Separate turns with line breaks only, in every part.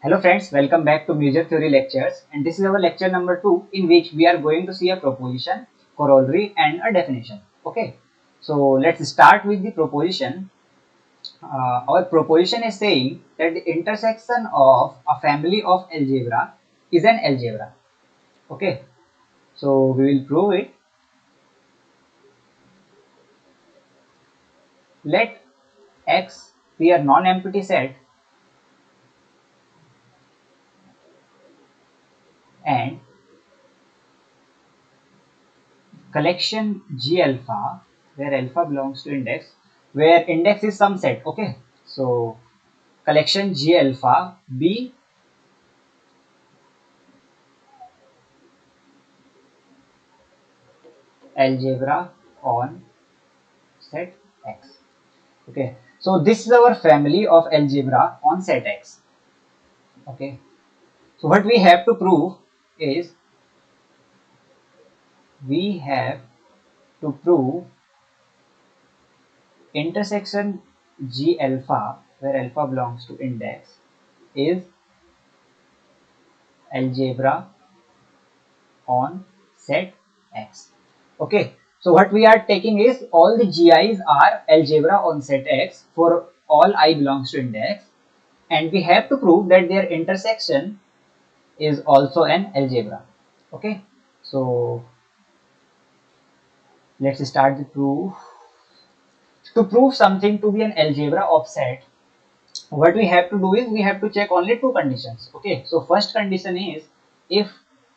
Hello friends, welcome back to Major Theory Lectures, and this is our lecture number 2 in which we are going to see a proposition, corollary and a definition. Okay, so let's start with the proposition. Our proposition is saying that the intersection of a family of algebra is an algebra. Okay, so we will prove it. Let X be a non-empty set and collection G alpha, where alpha belongs to index, where index is some set. Okay, so collection G alpha be algebra on set X. Okay, so this is our family of algebra on set X. Okay, so what we have to prove is we have to prove intersection G alpha, where alpha belongs to index, is algebra on set X. Okay, so what we are taking is all the GIs are algebra on set X for all I belongs to index, and we have to prove that their intersection is also an algebra. Okay, so let's start the proof. To prove something to be an algebra of set, what we have to do is we have to check only two conditions. Okay, so first condition is if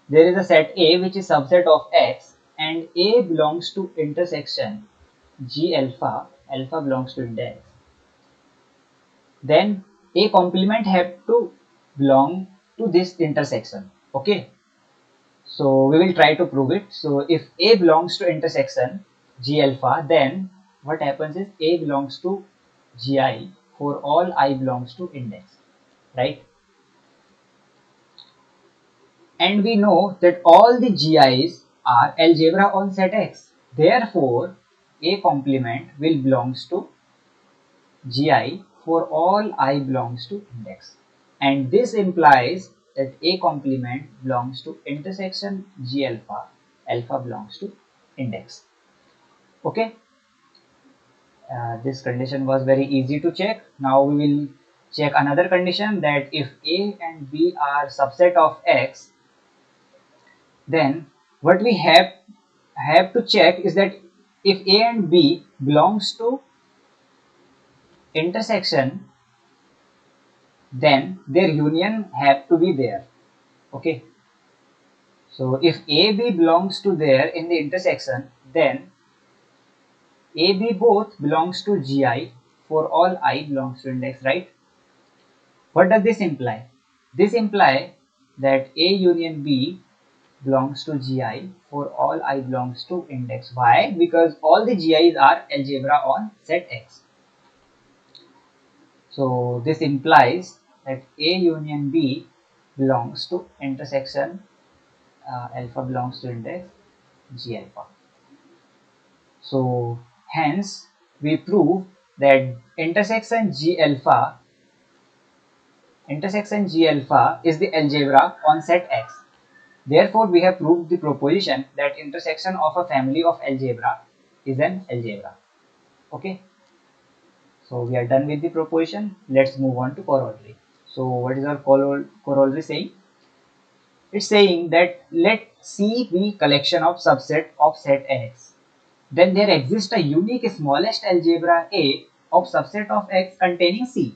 there is a set A which is subset of X and A belongs to intersection G alpha, alpha belongs to index, then A complement have to belong to this intersection. Okay, so we will try to prove it. So if A belongs to intersection G alpha, then what happens is A belongs to Gi for all I belongs to index, right? And we know that all the GIs are algebra on set X. Therefore, A complement will belongs to Gi for all I belongs to index. And this implies that A complement belongs to intersection G alpha, alpha belongs to index. Okay, this condition was very easy to check. Now we will check another condition, that if A and B are subset of X, then what we have to check is that if A and B belongs to intersection, then their union have to be there. Okay, so if AB belongs to there in the intersection, then AB both belongs to GI for all I belongs to index, right? What does this imply? This imply that A union B belongs to Gi for all I belongs to index. Why? Because all the Gis are algebra on set X. So this implies that A union B belongs to intersection alpha belongs to index G alpha. So hence we prove that intersection G alpha is the algebra on set X. Therefore, we have proved the proposition that intersection of a family of algebra is an algebra. Okay, so we are done with the proposition. Let's move on to corollary. So what is our corollary saying? It's saying that let C be collection of subset of set X. Then there exists a unique smallest algebra A of subset of X containing C.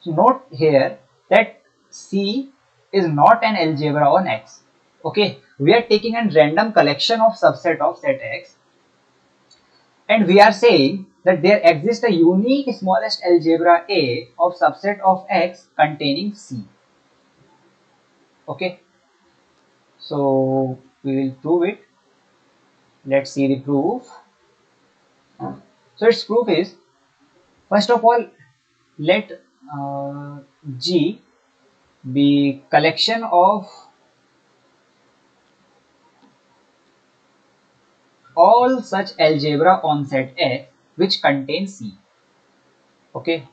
So note here that C is not an algebra on X. Okay, we are taking a random collection of subset of set X, and we are saying that there exists a unique smallest algebra A of subset of X containing C. Okay, so we will prove it. Let's see the proof. So its proof is, first of all, let G be collection of all such algebra on set X which contain C. Okay,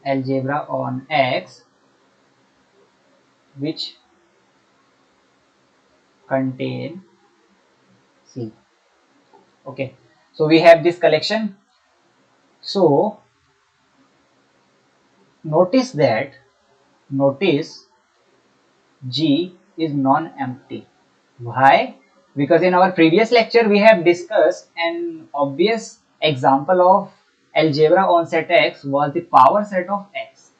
algebra on X which contain C. Okay, so we have this collection. So notice G is non-empty. Why? Because in our previous lecture we have discussed an obvious example of algebra on set X was the power set of X,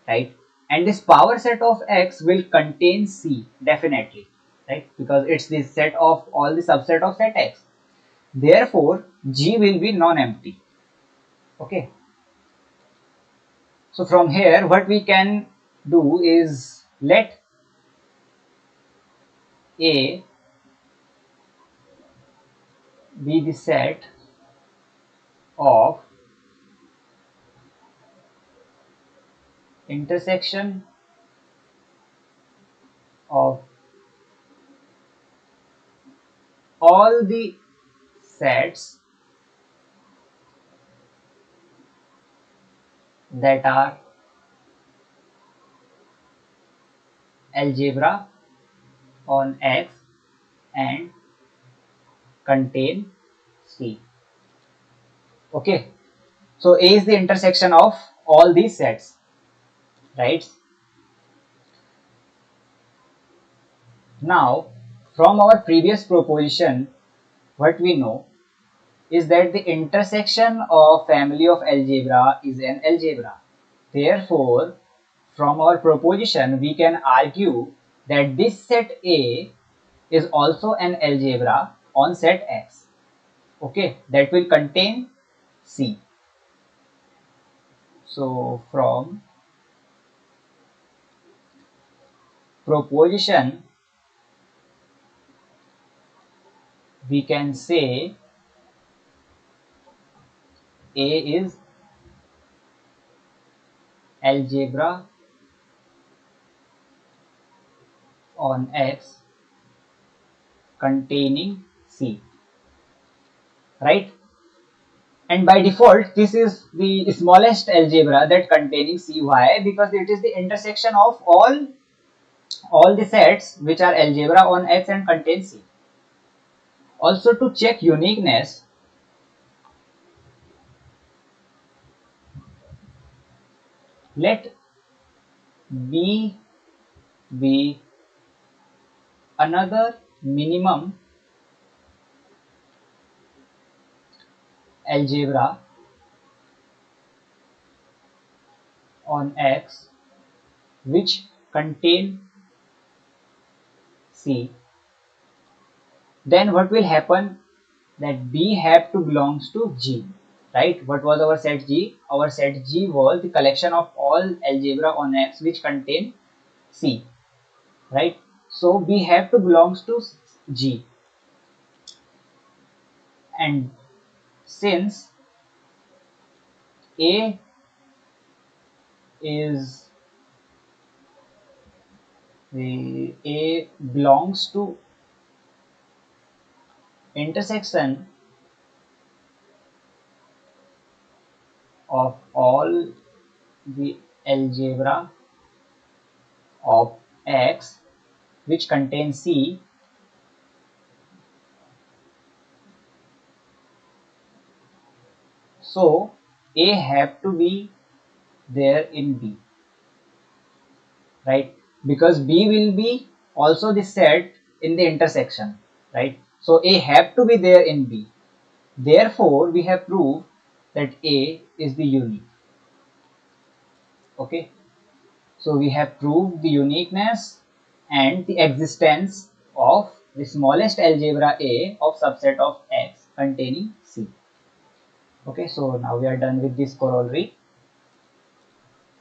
right? And this power set of X will contain C definitely, right? Because it's the set of all the subset of set X. Therefore, G will be non-empty. Okay. So from here, what we can do is let A be the set of intersection of all the sets that are algebra on X and contain C. Okay, so A is the intersection of all these sets, right? Now, from our previous proposition, what we know is that the intersection of family of algebra is an algebra. Therefore, from our proposition, we can argue that this set A is also an algebra on set X. Okay, that will contain C. So, from proposition, we can say A is algebra on X containing C, right? And by default, this is the smallest algebra that containing C. Why? Because it is the intersection of all the sets which are algebra on X and contain C. Also, to check uniqueness, let B be another minimum algebra on X which contain C. Then what will happen? That B have to belongs to G, right? What was our set G? Our set G was the collection of all algebra on X which contain C, right? So B have to belongs to G, and since A is the A belongs to intersection of all the algebra of X which contain C, so A have to be there in B, right? Because B will be also the set in the intersection, right? So A have to be there in B. Therefore, we have proved that A is the unique. Okay, so we have proved the uniqueness and the existence of the smallest algebra A of subset of X containing C. Okay, so now we are done with this corollary.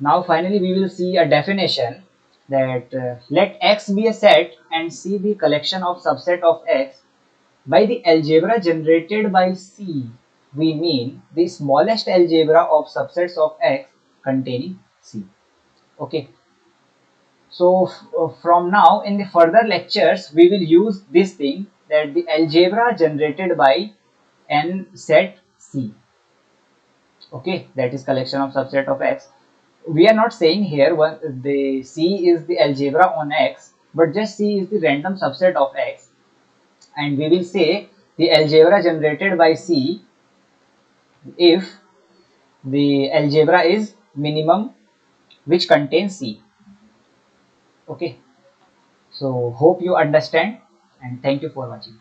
Now finally we will see a definition that let X be a set and C be collection of subset of X. By the algebra generated by C, we mean the smallest algebra of subsets of X containing C. Okay, so from now in the further lectures we will use this thing, that the algebra generated by n set C. Okay, that is collection of subset of X. we are not saying here the C is the algebra on X, but just C is the random subset of X, and we will say the algebra generated by C if the algebra is minimum which contains C. Okay, so hope you understand, and thank you for watching.